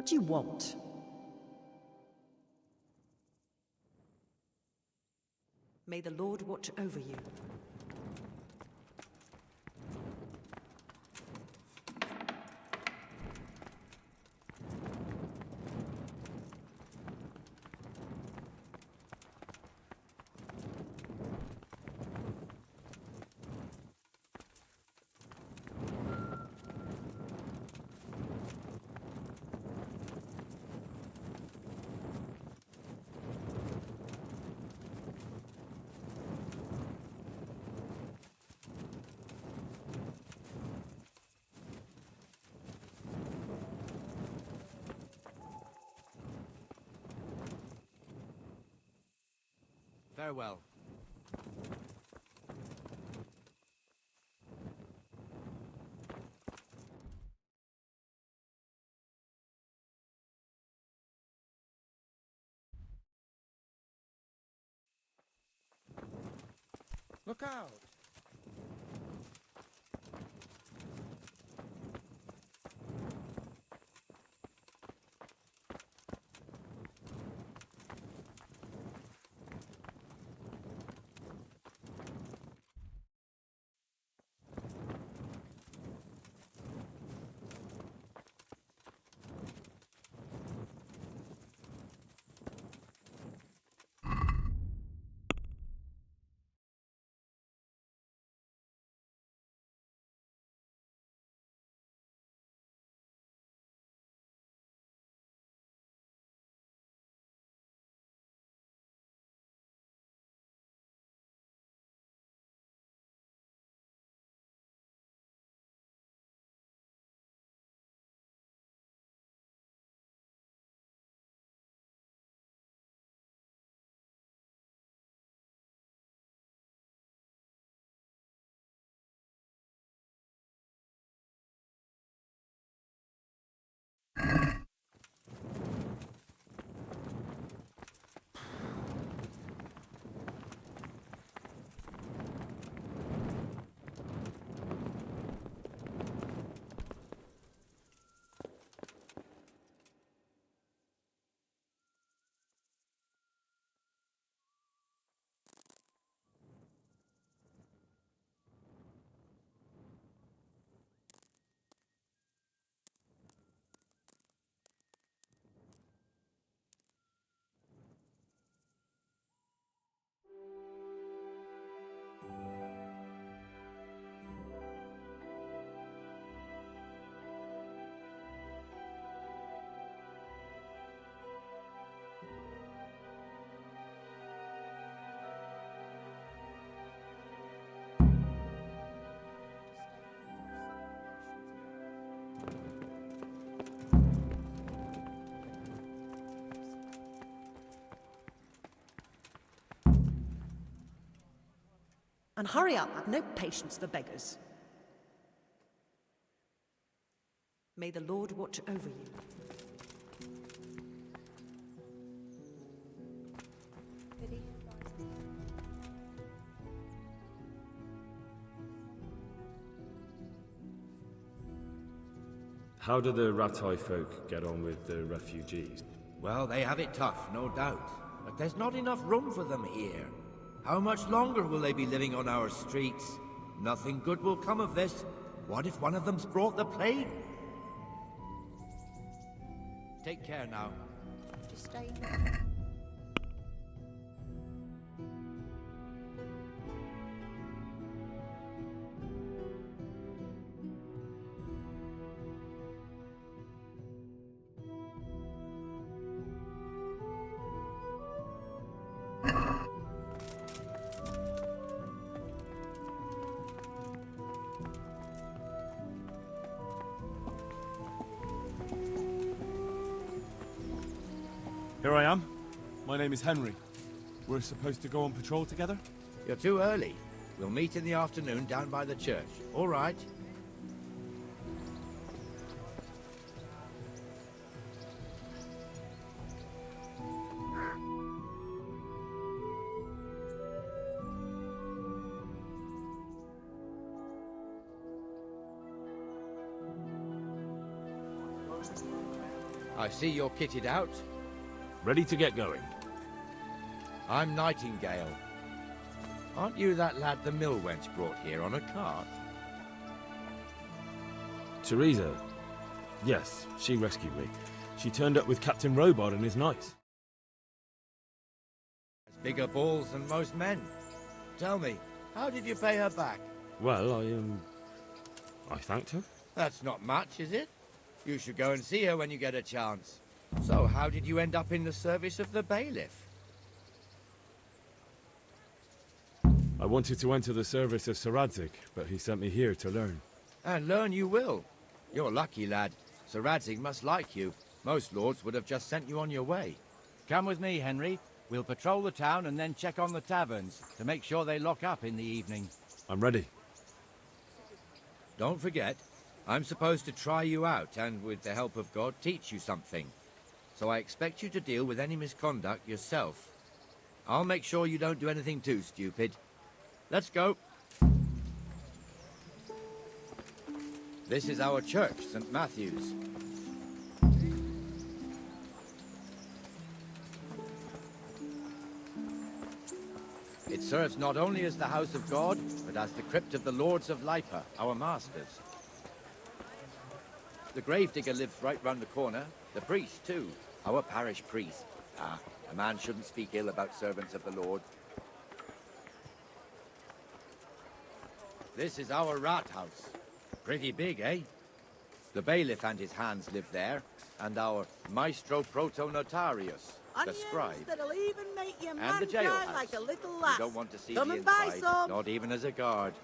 What do you want? May the Lord watch over you. Farewell. Look out! And hurry up, I've no patience for beggars. May the Lord watch over you. How do the Rattoi folk get on with the refugees? Well, they have it tough, no doubt. But there's not enough room for them here. How much longer will they be living on our streets? Nothing good will come of this. What if one of them's brought the plague? Take care now. Just stay here. Here I am. My name is Henry. We're supposed to go on patrol together? You're too early. We'll meet in the afternoon down by the church. All right? I see you're kitted out. Ready to get going. I'm Nightingale. Aren't you that lad the mill wench brought here on a cart? Teresa. Yes, she rescued me. She turned up with Captain Robard and his knights. Has bigger balls than most men. Tell me, how did you pay her back? Well, I thanked her. That's not much, is it? You should go and see her when you get a chance. So, how did you end up in the service of the bailiff? I wanted to enter the service of Sir Radzig, but he sent me here to learn. And learn you will. You're lucky, lad. Sir Radzig must like you. Most lords would have just sent you on your way. Come with me, Henry. We'll patrol the town and then check on the taverns to make sure they lock up in the evening. I'm ready. Don't forget, I'm supposed to try you out and, with the help of God, teach you something. So I expect you to deal with any misconduct yourself. I'll make sure you don't do anything too stupid. Let's go. This is our church, St. Matthew's. It serves not only as the house of God, but as the crypt of the lords of Lipa, our masters. The gravedigger lives right round the corner. The priest, too. Our parish priest. Ah, a man shouldn't speak ill about servants of the Lord. This is our rat house. Pretty big, eh? The bailiff and his hands live there, and our maestro proto-notarius, the scribe, that'll even make your and man the jail cry house. like a little You lass. don't want to see Come the and buy inside, some. not even as a guard.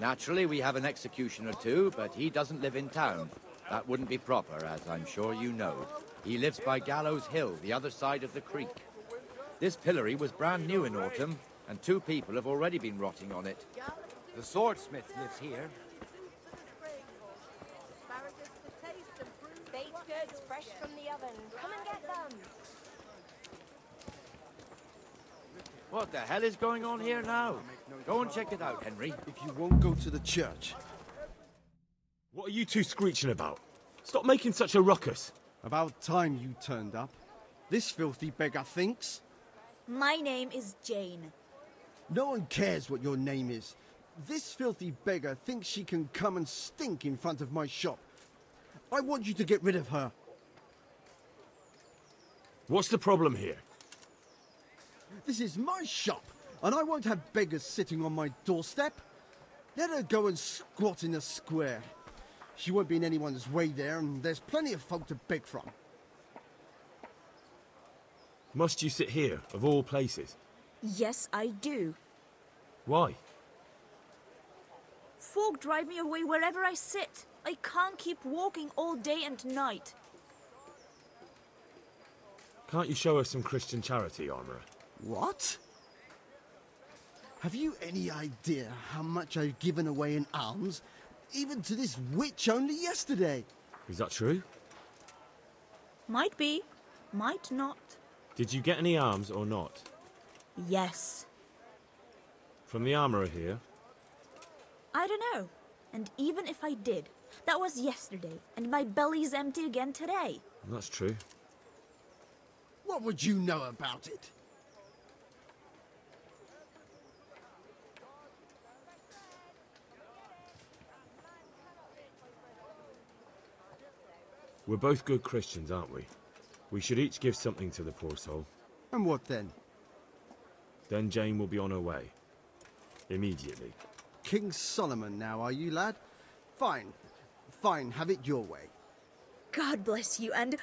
Naturally, we have an executioner too, but he doesn't live in town. That wouldn't be proper, as I'm sure you know. He lives by Gallows Hill, the other side of the creek. This pillory was brand new in autumn, and 2 people have already been rotting on it. The swordsmith lives here. Baked goods fresh from the oven. Come and get them. What the hell is going on here now? Go and check it out, Henry. If you won't go to the church. What are you two screeching about? Stop making such a ruckus. About time you turned up. This filthy beggar thinks. My name is Jane. No one cares what your name is. This filthy beggar thinks she can come and stink in front of my shop. I want you to get rid of her. What's the problem here? This is my shop, and I won't have beggars sitting on my doorstep. Let her go and squat in the square. She won't be in anyone's way there, and there's plenty of folk to beg from. Must you sit here, of all places? Yes, I do. Why? Folk drive me away wherever I sit. I can't keep walking all day and night. Can't you show us some Christian charity, Armourer? What? Have you any idea how much I've given away in alms, even to this witch only yesterday? Is that true? Might be, might not. Did you get any alms or not? Yes. From the Armourer here? I don't know. And even if I did, that was yesterday, and my belly's empty again today. That's true. What would you know about it? We're both good Christians, aren't we? We should each give something to the poor soul. And what then? Then Jane will be on her way. Immediately. King Solomon now, are you, lad? Fine. Fine, have it your way. God bless you, and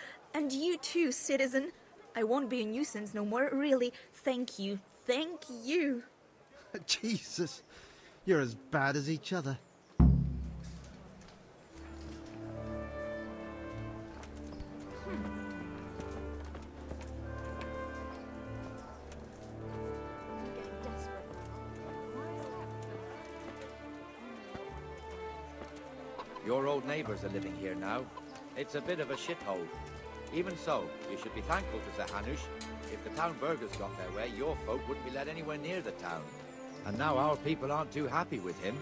you too, citizen. I won't be a nuisance no more, really. Thank you. Thank you. Jesus, you're as bad as each other. Your old neighbours are living here now. It's a bit of a shithole. Even so, you should be thankful to Sir Hanush. If the town burghers got their way, your folk wouldn't be let anywhere near the town. And now our people aren't too happy with him.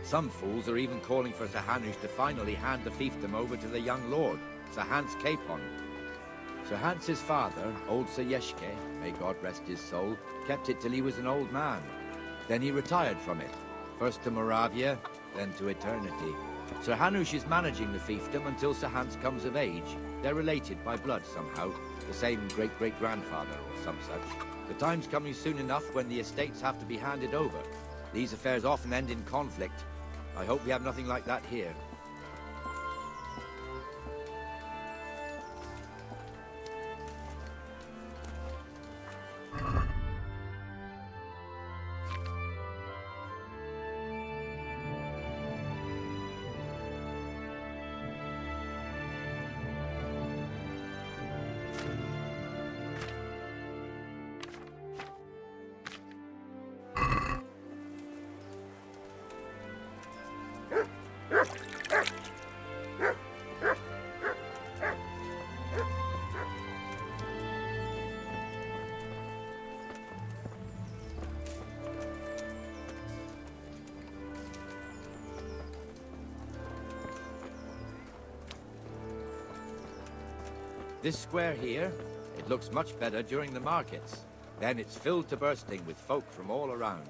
Some fools are even calling for Sir Hanush to finally hand the fiefdom over to the young lord, Sir Hans Capon. Sir Hans's father, old Sir Yeshke, may God rest his soul, kept it till he was an old man. Then he retired from it, first to Moravia, then to eternity. Sir Hanush is managing the fiefdom until Sir Hans comes of age. They're related by blood somehow, the same great-great-grandfather or some such. The time's coming soon enough when the estates have to be handed over. These affairs often end in conflict. I hope we have nothing like that here. This square here, it looks much better during the markets. Then it's filled to bursting with folk from all around.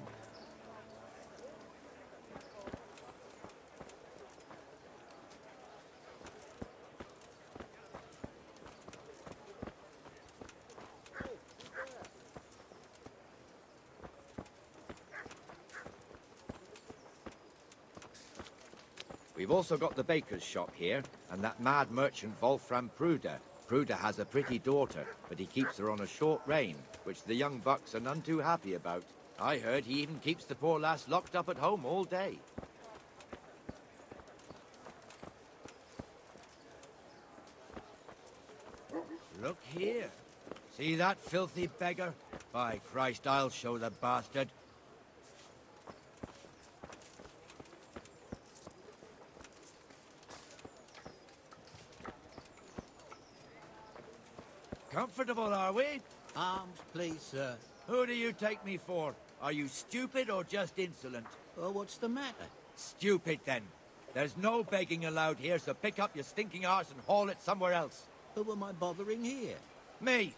We've also got the baker's shop here, and that mad merchant Wolfram Pruder. Pruder has a pretty daughter, but he keeps her on a short rein, which the young bucks are none too happy about. I heard he even keeps the poor lass locked up at home all day. Look here. See that filthy beggar? By Christ, I'll show the bastard. Comfortable, are we? Arms, please, sir. Who do you take me for? Are you stupid or just insolent? Well, what's the matter? Stupid, then. There's no begging allowed here, so pick up your stinking arse and haul it somewhere else. Who am I bothering here? Me.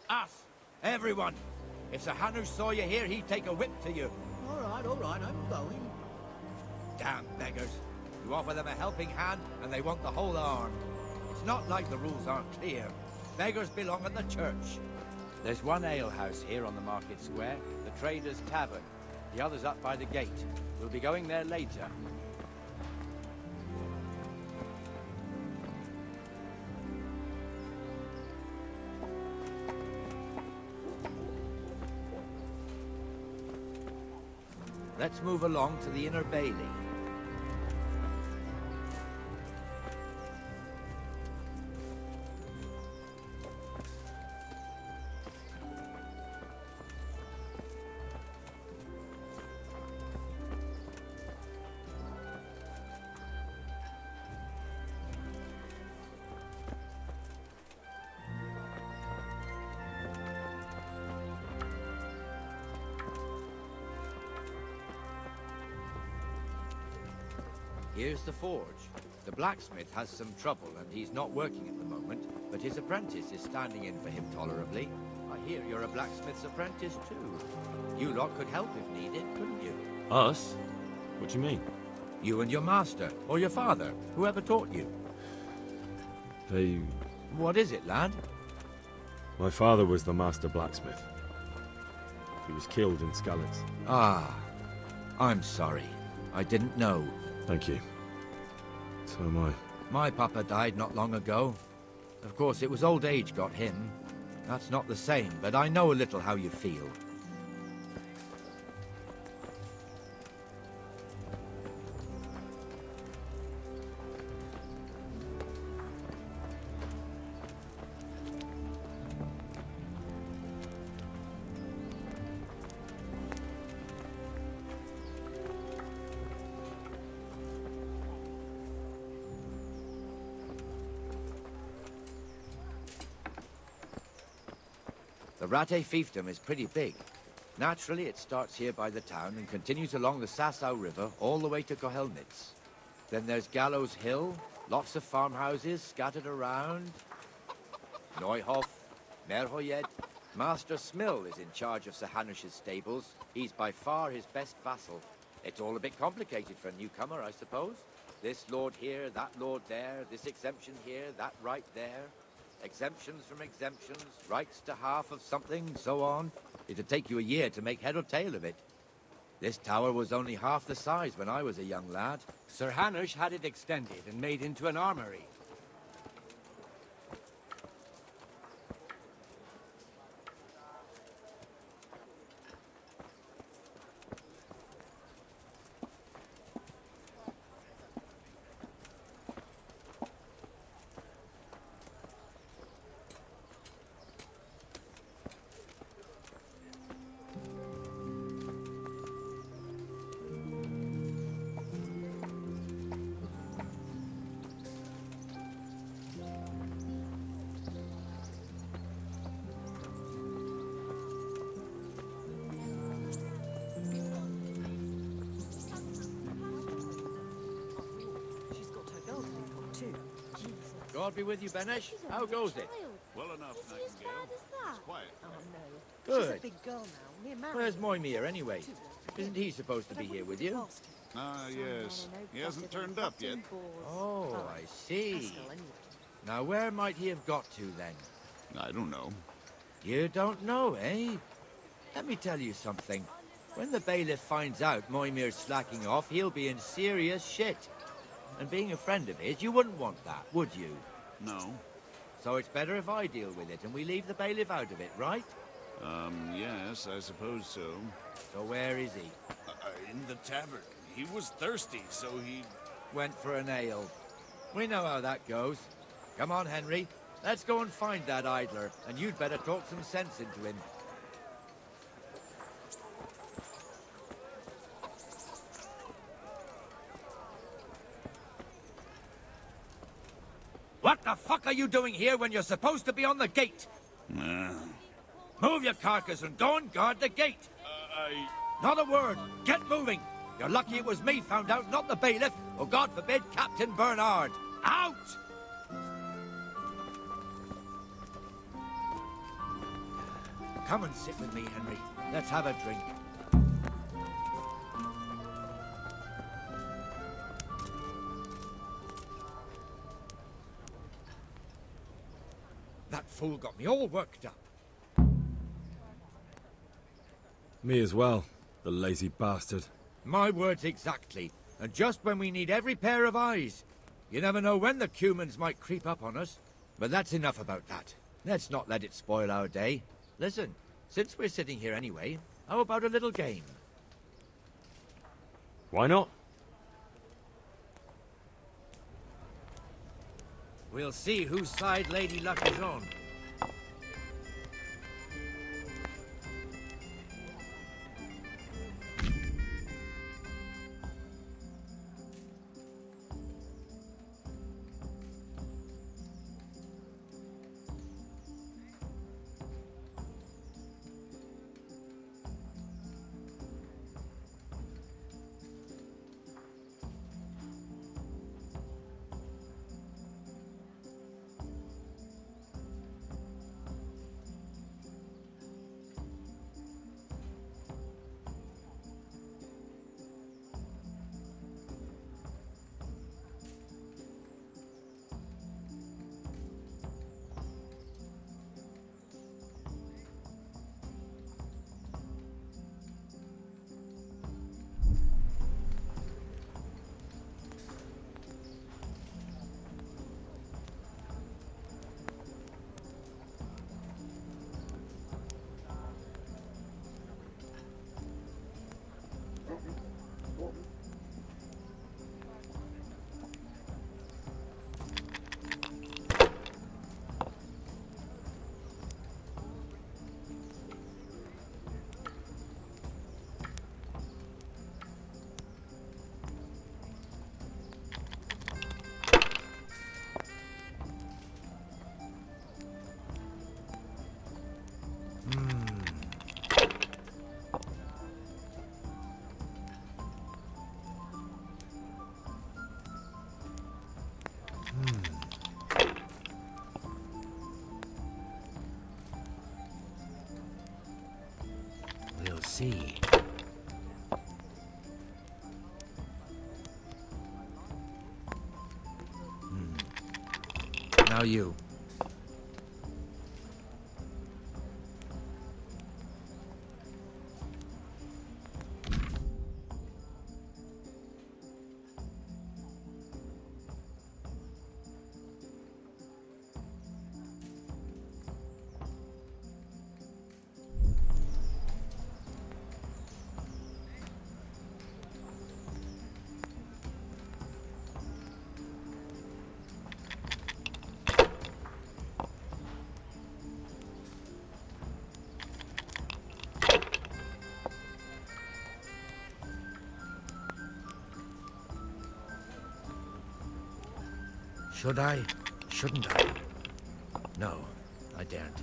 Us. Everyone. If Sir Hanush saw you here, he'd take a whip to you. All right, I'm going. Damn beggars. You offer them a helping hand, and they want the whole arm. It's not like the rules aren't clear. Beggars belong in the church. There's one alehouse here on the market square, the Trader's Tavern. The other's up by the gate. We'll be going there later. Let's move along to the Inner Bailey. Here's the forge. The blacksmith has some trouble and he's not working at the moment, but his apprentice is standing in for him tolerably. I hear you're a blacksmith's apprentice too. You lot could help if needed, couldn't you? Us? What do you mean? You and your master, or your father, whoever taught you. They... What is it, lad? My father was the master blacksmith. He was killed in Skalitz. Ah, I'm sorry. I didn't know. Thank you. So am I. My papa died not long ago. Of course, it was old age got him. That's not the same, but I know a little how you feel. The Rate fiefdom is pretty big. Naturally, it starts here by the town and continues along the Sasau River all the way to Kohelnitz. Then there's Gallows Hill, lots of farmhouses scattered around. Neuhoff, Merhoyed. Master Smill is in charge of Sir Hanush's stables. He's by far his best vassal. It's all a bit complicated for a newcomer, I suppose. This lord here, that lord there, this exemption here, that right there. Exemptions from exemptions, rights to half of something, so on. It'd take you a year to make head or tail of it. This tower was only half the size when I was a young lad. Sir Hanush had it extended and made into an armory. She's got her girl to look on too. God be with you, Benesh. How goes it? Well enough, Nightingale. It's quiet. Oh no. She's Good. a big girl now. Near marriage. Where's Moimir anyway? Isn't he supposed to be here with you? Ah, yes. He hasn't turned up yet. Oh, I see. Now where might he have got to then? I don't know. You don't know, eh? Let me tell you something. When the bailiff finds out Moimir's slacking off, he'll be in serious shit. And being a friend of his, you wouldn't want that, would you? No. So it's better if I deal with it and we leave the bailiff out of it, right? Yes, I suppose so. So where is he? In the tavern. He was thirsty, so he... Went for an ale. We know how that goes. Come on, Henry. Let's go and find that idler, and you'd better talk some sense into him. What the fuck are you doing here when you're supposed to be on the gate? Move your carcass and go and guard the gate. Not a word. Get moving. You're lucky it was me found out, not the bailiff, or God forbid, Captain Bernard. Out! Come and sit with me, Henry. Let's have a drink. That fool got me all worked up. Me as well, the lazy bastard. My words exactly. And just when we need every pair of eyes. You never know when the Cumans might creep up on us. But that's enough about that. Let's not let it spoil our day. Listen, since we're sitting here anyway, how about a little game? Why not? We'll see whose side Lady Luck is on. see. Now you. Should I? Shouldn't I? No, I daren't.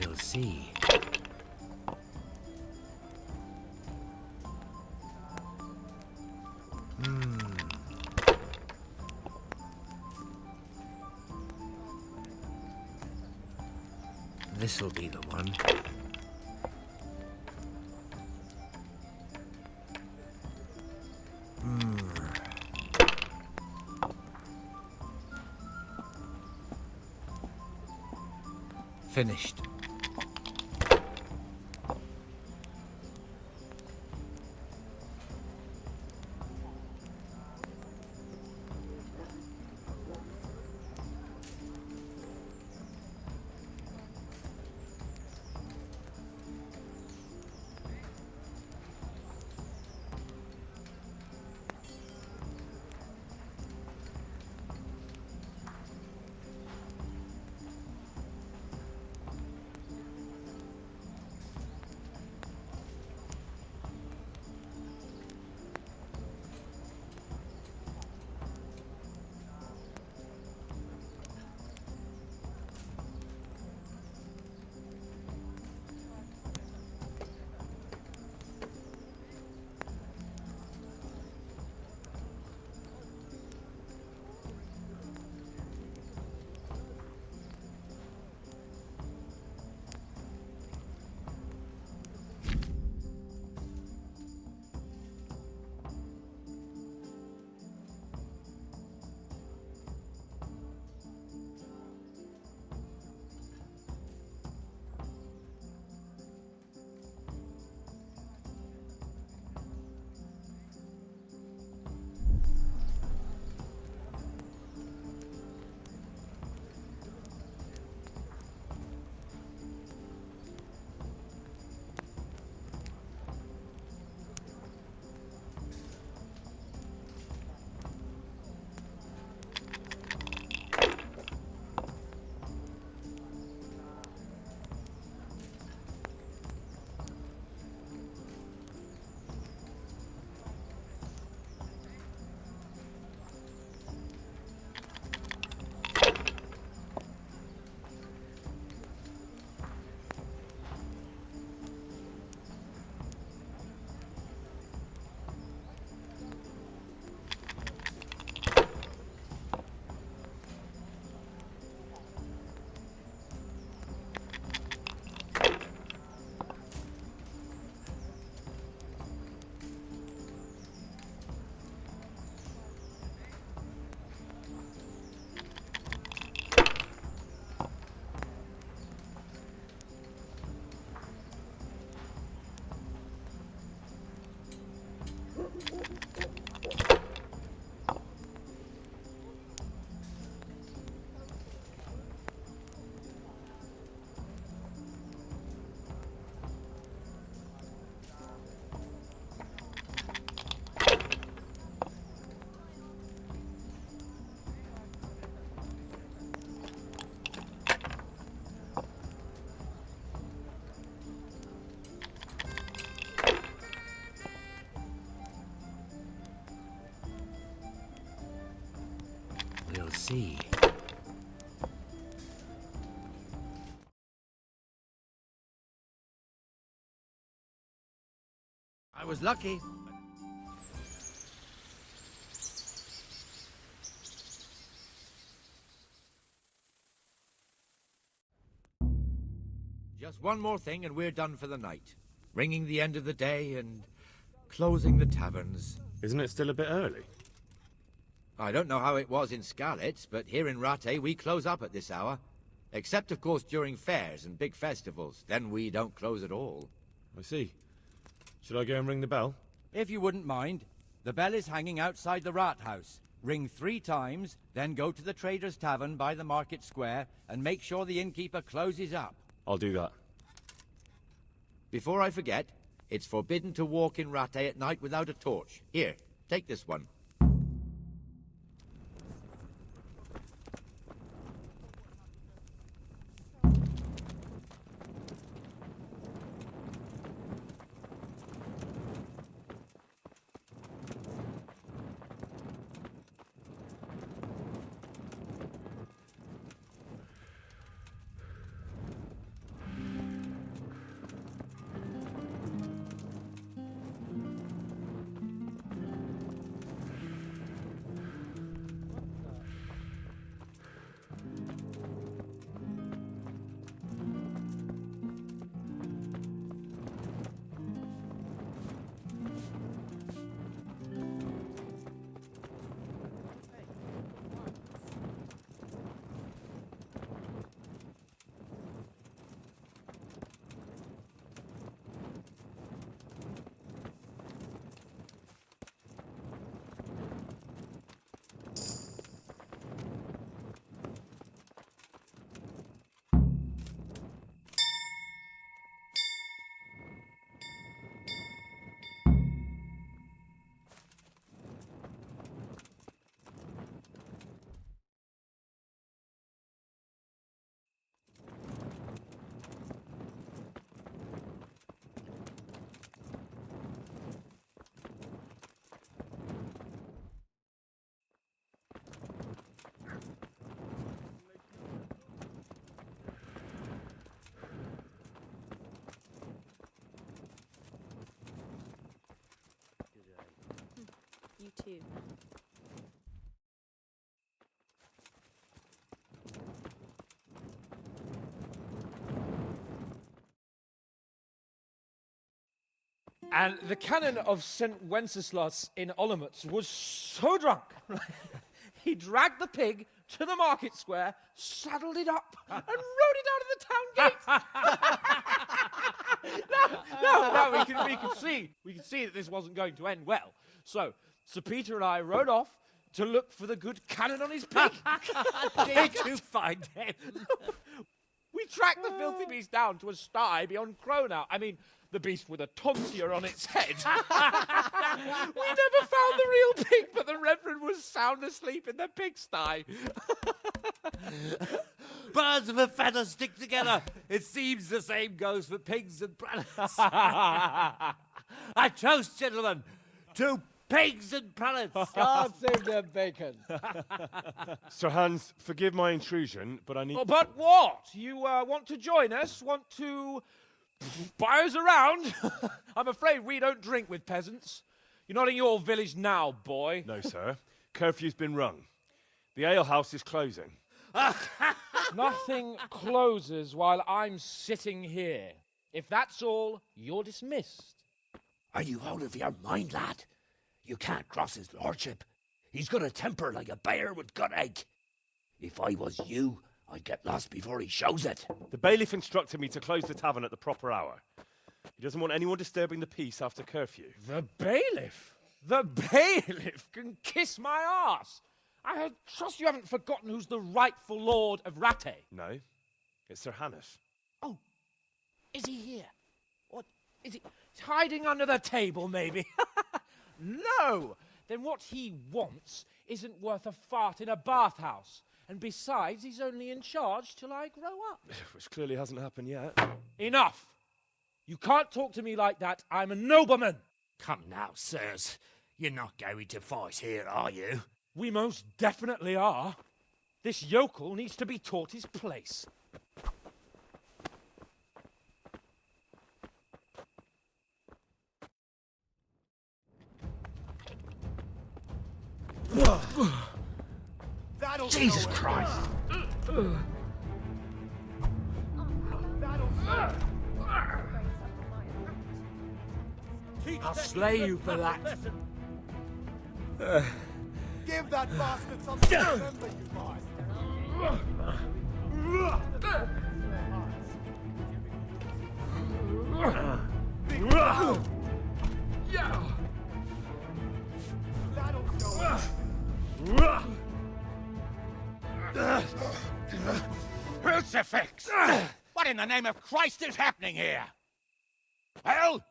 We'll see. This'll be the one. Finished. see. I was lucky. Just one more thing and we're done for the night. Ringing the end of the day and closing the taverns. Isn't it still a bit early? I don't know how it was in Scarlet, but here in Rattay we close up at this hour. Except, of course, during fairs and big festivals. Then we don't close at all. I see. Should I go and ring the bell? If you wouldn't mind, the bell is hanging outside the rat house. Ring 3 times, then go to the Trader's Tavern by the market square and make sure the innkeeper closes up. I'll do that. Before I forget, it's forbidden to walk in Rattay at night without a torch. Here, take this one. You too. And the canon of St. Wenceslas in Olomouc was so drunk, he dragged the pig to the market square, saddled it up, and rode it out of the town gate. No, we could see that this wasn't going to end well. So, Sir Peter and I rode off to look for the good canon on his pig. Did you find him? We tracked the filthy beast down to a sty beyond Cronau. I mean, the beast with a tonsure on its head. We never found the real pig, but the Reverend was sound asleep in the pigsty. Birds of a feather stick together. It seems the same goes for pigs and prelates. I toast, gentlemen, to pigs and prelates. God save their bacon. Sir Hans, forgive my intrusion, but I need... Oh, but what? You want to join us? Want to buy us around? I'm afraid we don't drink with peasants. You're not in your village now, boy. No, sir. Curfew's been rung. The alehouse is closing. Nothing closes while I'm sitting here. If that's all, you're dismissed. Are you out of your mind, lad? You can't cross his lordship. He's got a temper like a bear with gut ache. If I was you, I'd get lost before he shows it. The bailiff instructed me to close the tavern at the proper hour. He doesn't want anyone disturbing the peace after curfew. The bailiff? The bailiff can kiss my arse. I trust you haven't forgotten who's the rightful lord of Rattay. No, it's Sir Hannes. Oh, is he here? What, is he hiding under the table, maybe? No! Then what he wants isn't worth a fart in a bathhouse. And besides, he's only in charge till I grow up. Which clearly hasn't happened yet. Enough! You can't talk to me like that. I'm a nobleman. Come now, sirs. You're not going to fight here, are you? We most definitely are. This yokel needs to be taught his place. Jesus Christ! I'll slay you for that. Give that bastard something to remember, you boys. Crucifix! What in the name of Christ is happening here? Well,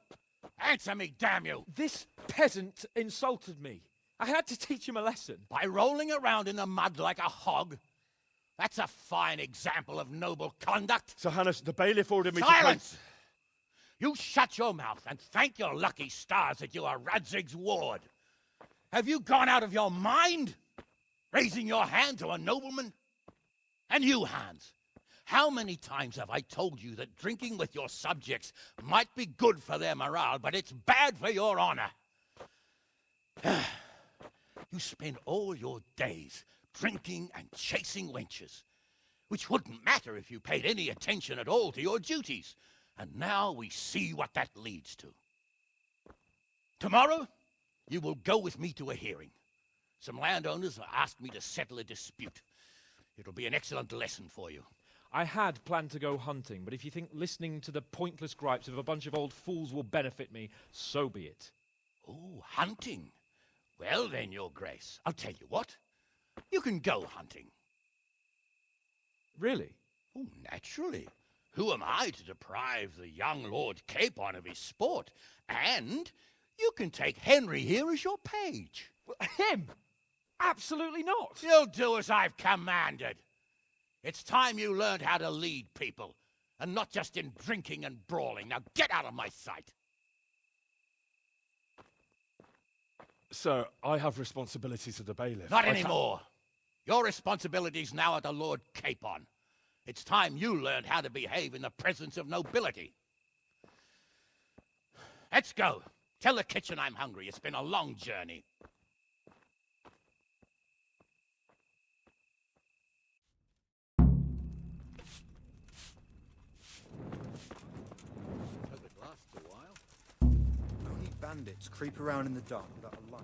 answer me, damn you! This peasant insulted me. I had to teach him a lesson. By rolling around in the mud like a hog? That's a fine example of noble conduct. Sir Hannes, the bailiff ordered me Silence! You shut your mouth and thank your lucky stars that you are Radzig's ward. Have you gone out of your mind? Raising your hand to a nobleman? And you, Hans, how many times have I told you that drinking with your subjects might be good for their morale, but it's bad for your honor? You spend all your days drinking and chasing wenches, which wouldn't matter if you paid any attention at all to your duties. And now we see what that leads to. Tomorrow, you will go with me to a hearing. Some landowners have asked me to settle a dispute. It'll be an excellent lesson for you. I had planned to go hunting, but if you think listening to the pointless gripes of a bunch of old fools will benefit me, so be it. Oh, hunting. Well then, Your Grace, I'll tell you what. You can go hunting. Really? Oh, naturally. Who am I to deprive the young Lord Capon of his sport? And you can take Henry here as your page. Him? Absolutely not. You'll do as I've commanded. It's time you learned how to lead people, and not just in drinking and brawling. Now get out of my sight. Sir, I have responsibilities of the bailiff. Not anymore. Your responsibilities now are the Lord Capon. It's time you learned how to behave in the presence of nobility. Let's go. Tell the kitchen I'm hungry. It's been a long journey. Hope it lasts a while. Only bandits creep around in the dark without a light.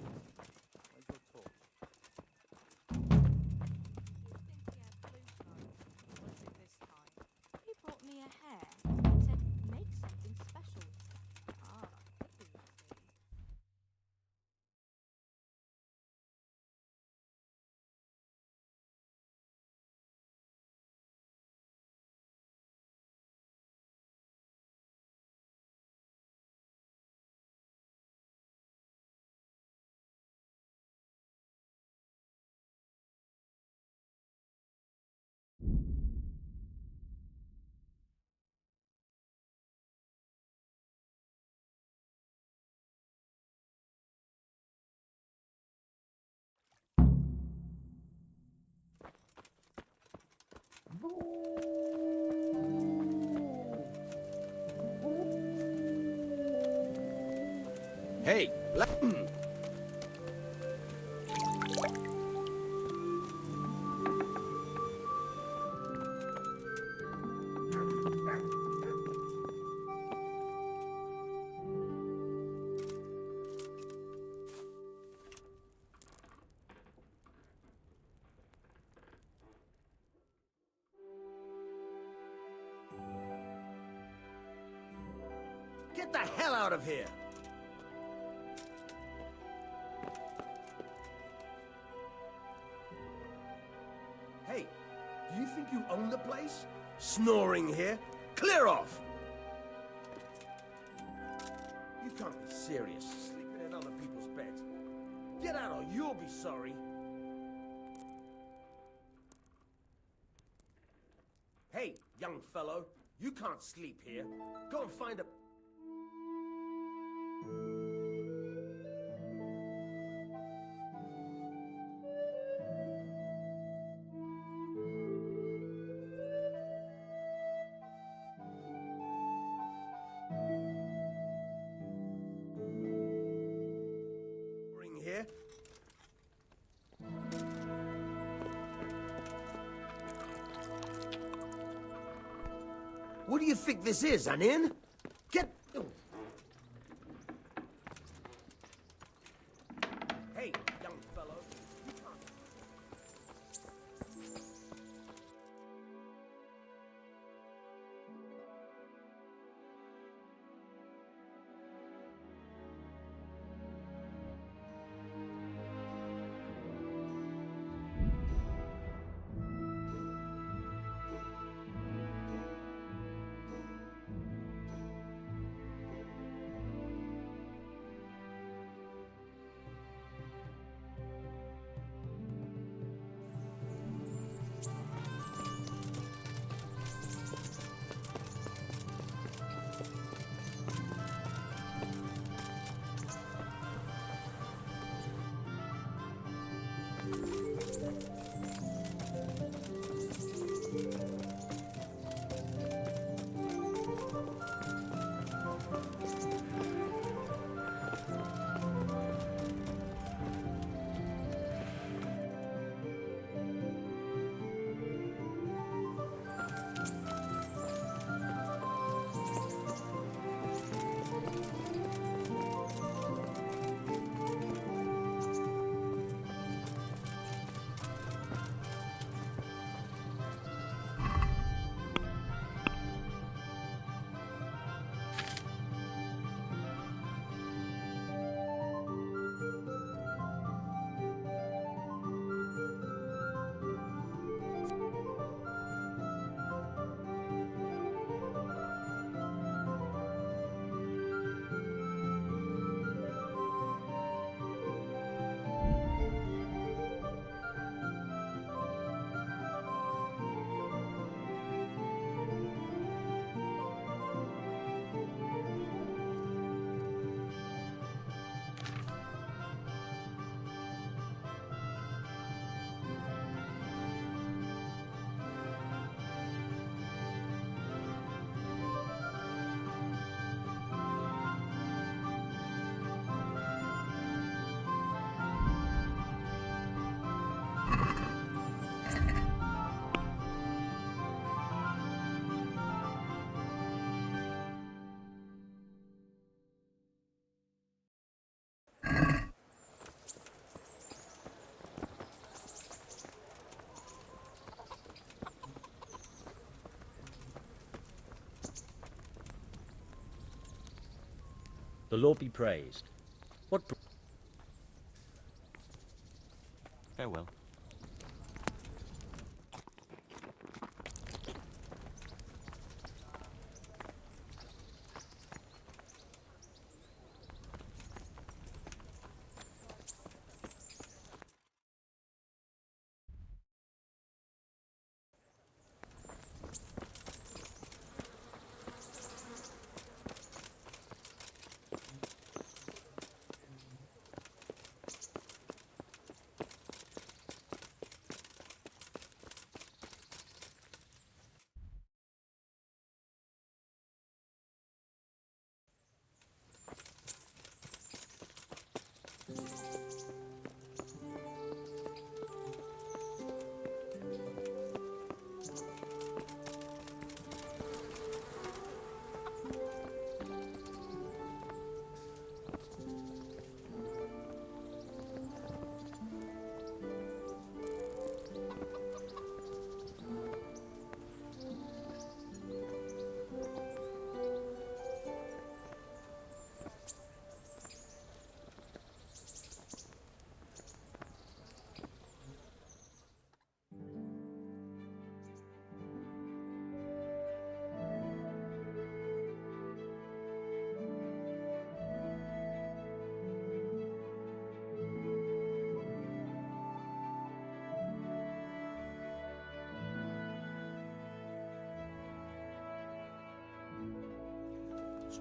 Where's your torch? He brought me a hair and said, make something special. Ah, could be lucky. Hey, Get the hell out of here! Hey, do you think you own the place? Snoring here? Clear off! You can't be serious, sleeping in other people's beds. Get out or you'll be sorry. Hey, young fellow, you can't sleep here. Go and find a... What do you think this is, an inn? Get... Hey, young fellow. The Lord be praised. What... Farewell.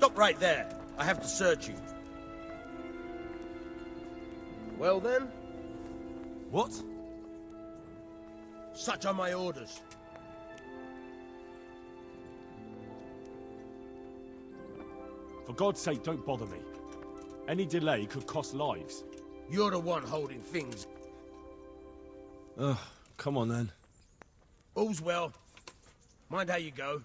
Stop right there. I have to search you. Well then? What? Such are my orders. For God's sake, don't bother me. Any delay could cost lives. You're the one holding things. Ugh, come on then. All's well. Mind how you go.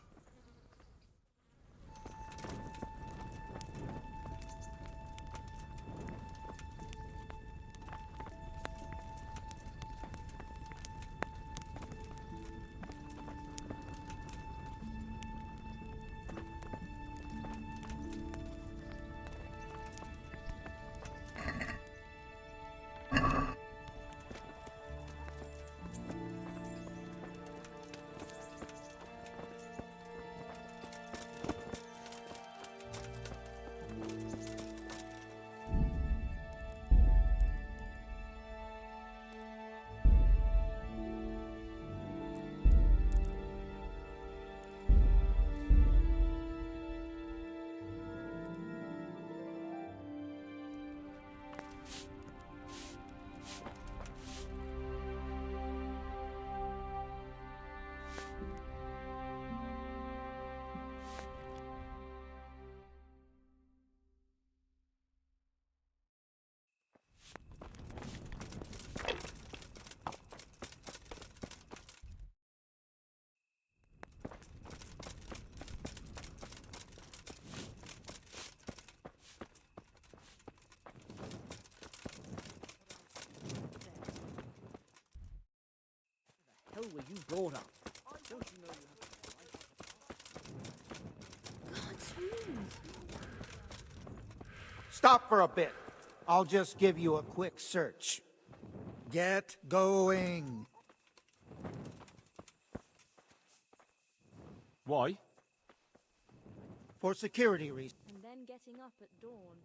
were you brought up? Don't you know you have Cartoons. Stop for a bit. I'll just give you a quick search. Get going. Why? For security reasons. And then getting up at dawn.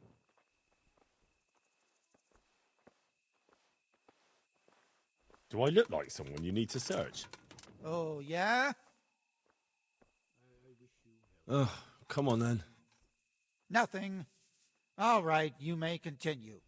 Do I look like someone you need to search? Oh, yeah? Ugh, come on then. Nothing. All right, you may continue.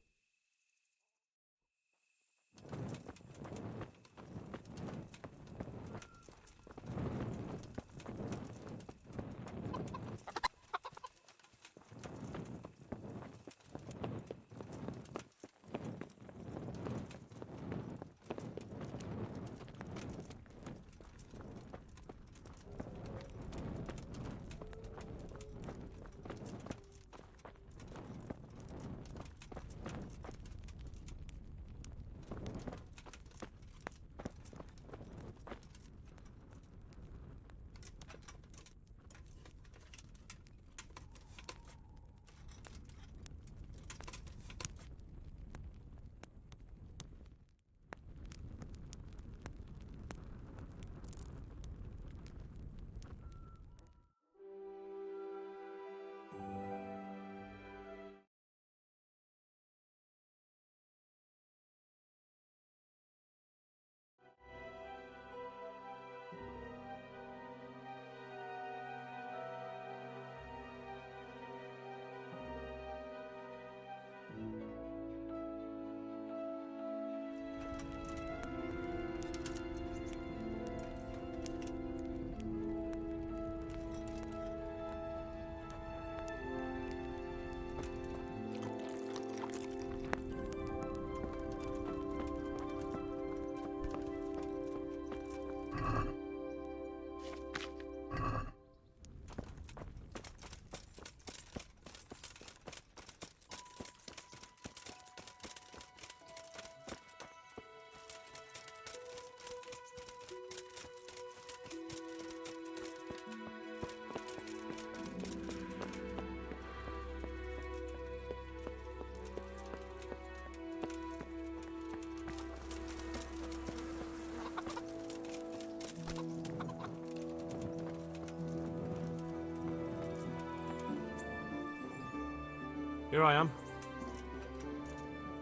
Here I am.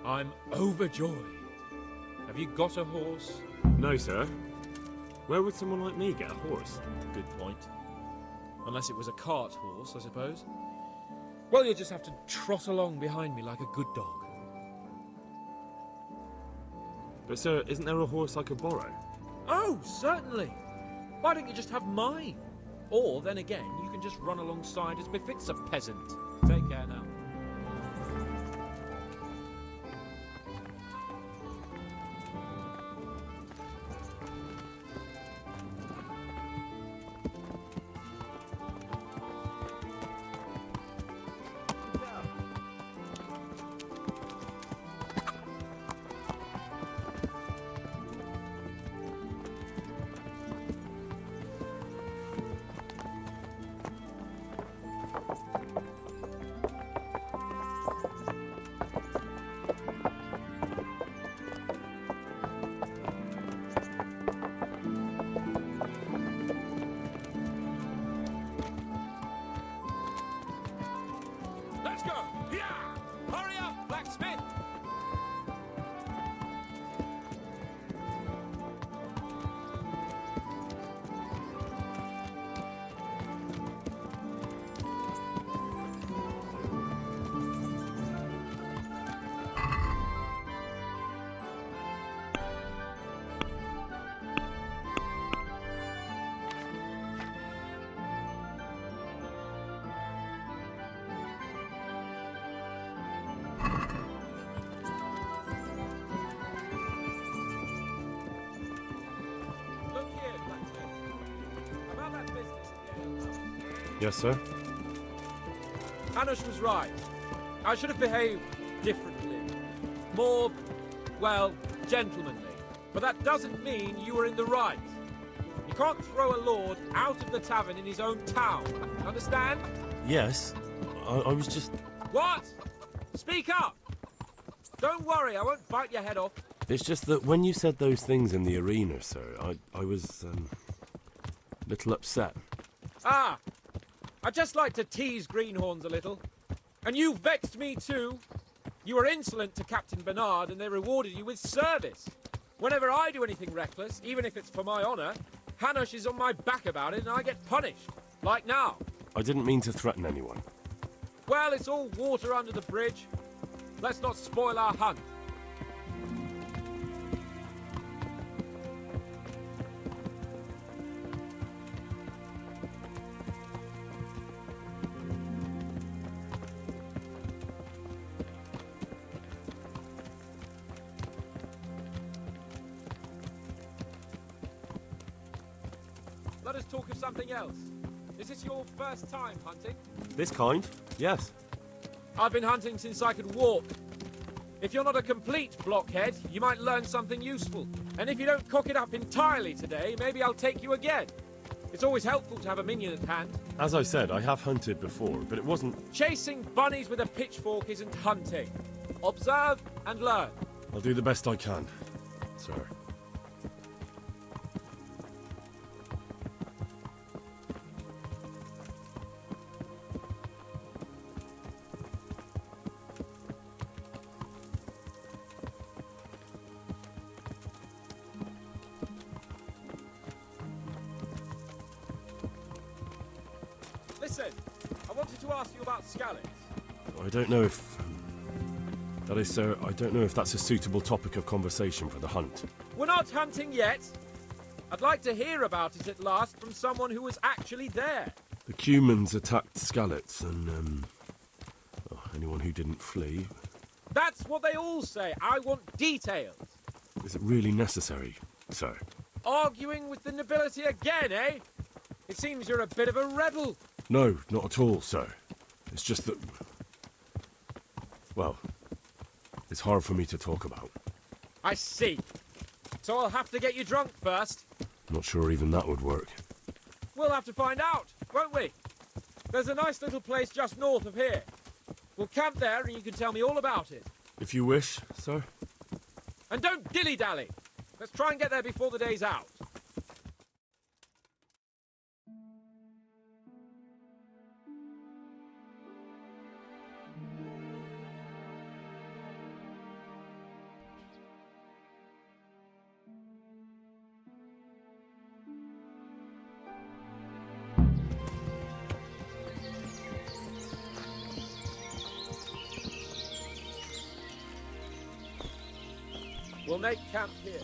I'm overjoyed. Have you got a horse? No, sir. Where would someone like me get a horse? Good point. Unless it was a cart horse, I suppose. Well, you'll just have to trot along behind me like a good dog. But, sir, isn't there a horse I could borrow? Oh, certainly. Why don't you just have mine? Or, then again, you can just run alongside as befits a peasant. Take care now. Let's go! Yeah! Hurry up, blacksmith! Look here, blacksmith. About that business at the alehouse. Yes, sir. Hanush was right. I should have behaved differently. More, well, gentlemanly. But that doesn't mean you were in the right. You can't throw a lord out of the tavern in his own town. Understand? Yes, I was just... What? Speak up! Don't worry, I won't bite your head off. It's just that when you said those things in the arena, sir, I was, a little upset. Ah! I just like to tease greenhorns a little. And you vexed me too. You were insolent to Captain Bernard and they rewarded you with service. Whenever I do anything reckless, even if it's for my honour, Hanush is on my back about it and I get punished. Like now. I didn't mean to threaten anyone. Well, it's all water under the bridge. Let's not spoil our hunt. Let us talk of something else. Is this your first time hunting? This kind? Yes. I've been hunting since I could walk. If you're not a complete blockhead, you might learn something useful. And if you don't cock it up entirely today, maybe I'll take you again. It's always helpful to have a minion at hand. As I said, I have hunted before, but it wasn't... Chasing bunnies with a pitchfork isn't hunting. Observe and learn. I'll do the best I can, sir. Listen, I wanted to ask you about scallops. I don't know if... that is, sir, I don't know if that's a suitable topic of conversation for the hunt. We're not hunting yet. I'd like to hear about it at last from someone who was actually there. The Cumans attacked Skallets, and, anyone who didn't flee. That's what they all say. I want details. Is it really necessary, sir? Arguing with the nobility again, eh? It seems you're a bit of a rebel. No, not at all, sir. It's just that... well, it's hard for me to talk about. I see. So I'll have to get you drunk first. Not sure even that would work. We'll have to find out, won't we? There's a nice little place just north of here. We'll camp there and you can tell me all about it. If you wish, sir. And don't dilly-dally. Let's try and get there before the day's out. We'll make camp here.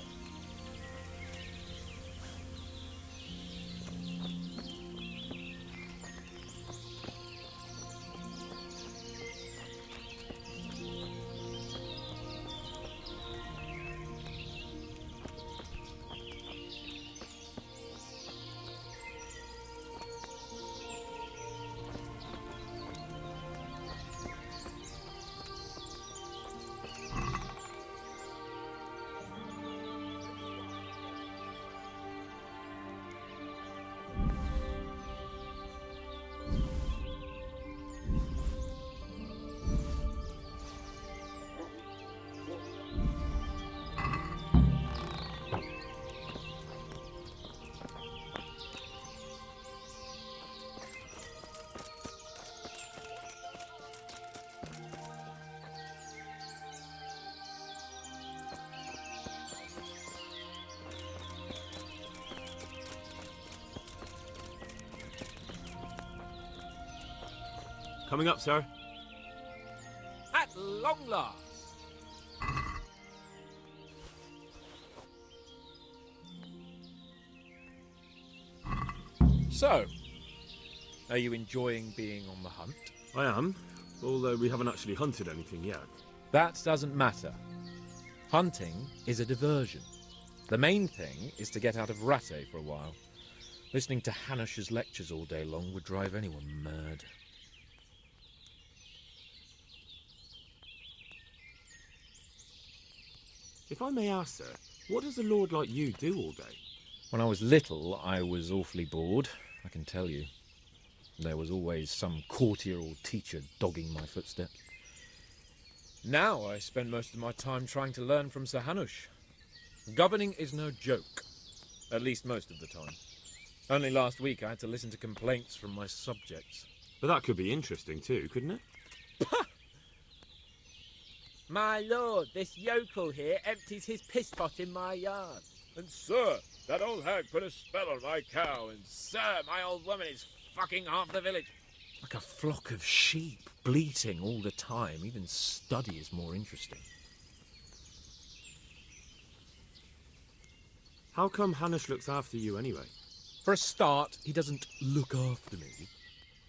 Coming up, sir. At long last. So, are you enjoying being on the hunt? I am, although we haven't actually hunted anything yet. That doesn't matter. Hunting is a diversion. The main thing is to get out of Rattay for a while. Listening to Hanush's lectures all day long would drive anyone mad. If I may ask, sir, what does a lord like you do all day? When I was little, I was awfully bored, I can tell you. There was always some courtier or teacher dogging my footsteps. Now I spend most of my time trying to learn from Sir Hanush. Governing is no joke, at least most of the time. Only last week I had to listen to complaints from my subjects. But that could be interesting too, couldn't it? My lord, this yokel here empties his piss pot in my yard. And sir, that old hag put a spell on my cow, and sir, my old woman is fucking half the village. Like a flock of sheep, bleating all the time. Even study is more interesting. How come Hanush looks after you anyway? For a start, he doesn't look after me.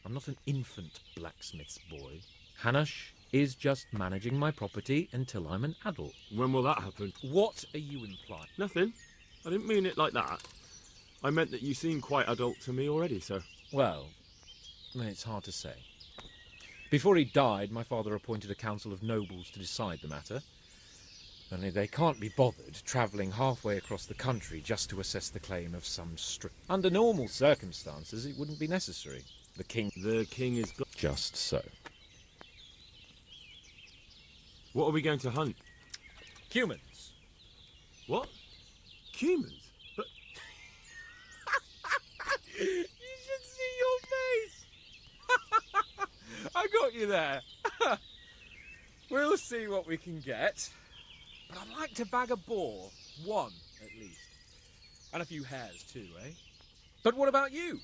I'm not an infant blacksmith's boy. Hanush is just managing my property until I'm an adult. When will that happen? What are you implying? Nothing. I didn't mean it like that. I meant that you seem quite adult to me already, sir. Well, it's hard to say. Before he died, my father appointed a council of nobles to decide the matter. Only they can't be bothered travelling halfway across the country just to assess the claim of some strict... Under normal circumstances, it wouldn't be necessary. The king is... Just so. What are we going to hunt? Humans. What? Humans? But... You should see your face! I got you there. We'll see what we can get. But I'd like to bag a boar. One, at least. And a few hares, too, eh? But what about you?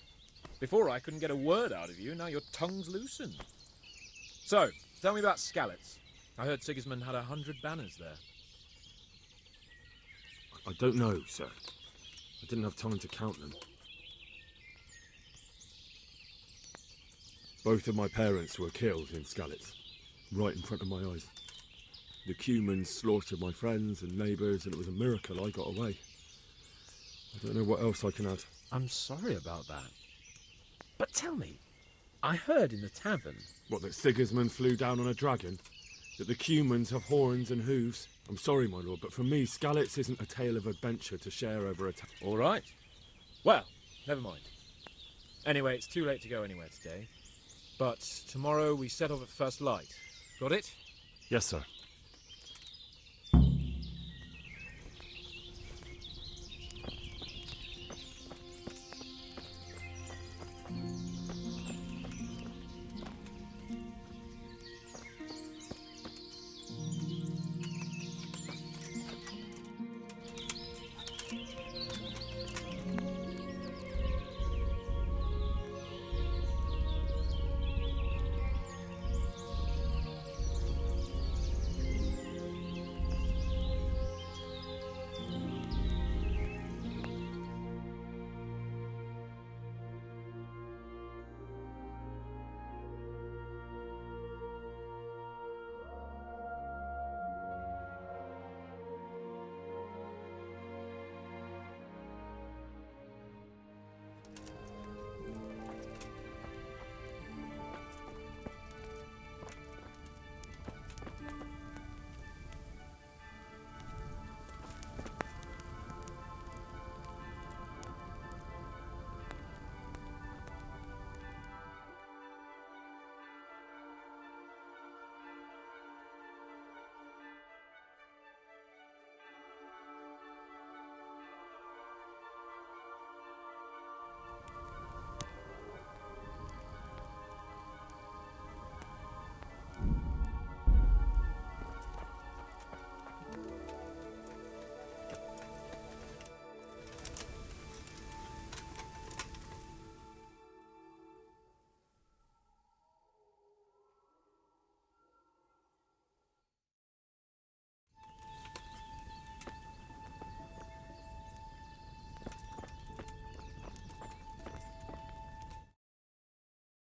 Before I couldn't get a word out of you, now your tongue's loosened. So, tell me about Skalitz. I heard Sigismund had 100 banners there. I don't know, sir. I didn't have time to count them. Both of my parents were killed in Skalitz, right in front of my eyes. The Cumans slaughtered my friends and neighbours, and it was a miracle I got away. I don't know what else I can add. I'm sorry about that. But tell me, I heard in the tavern... What, that Sigismund flew down on a dragon? That the Cumans have horns and hooves? I'm sorry, my lord, but for me, Skalitz isn't a tale of adventure to share over a... All right. Well, never mind. Anyway, it's too late to go anywhere today. But tomorrow we set off at first light. Got it? Yes, sir.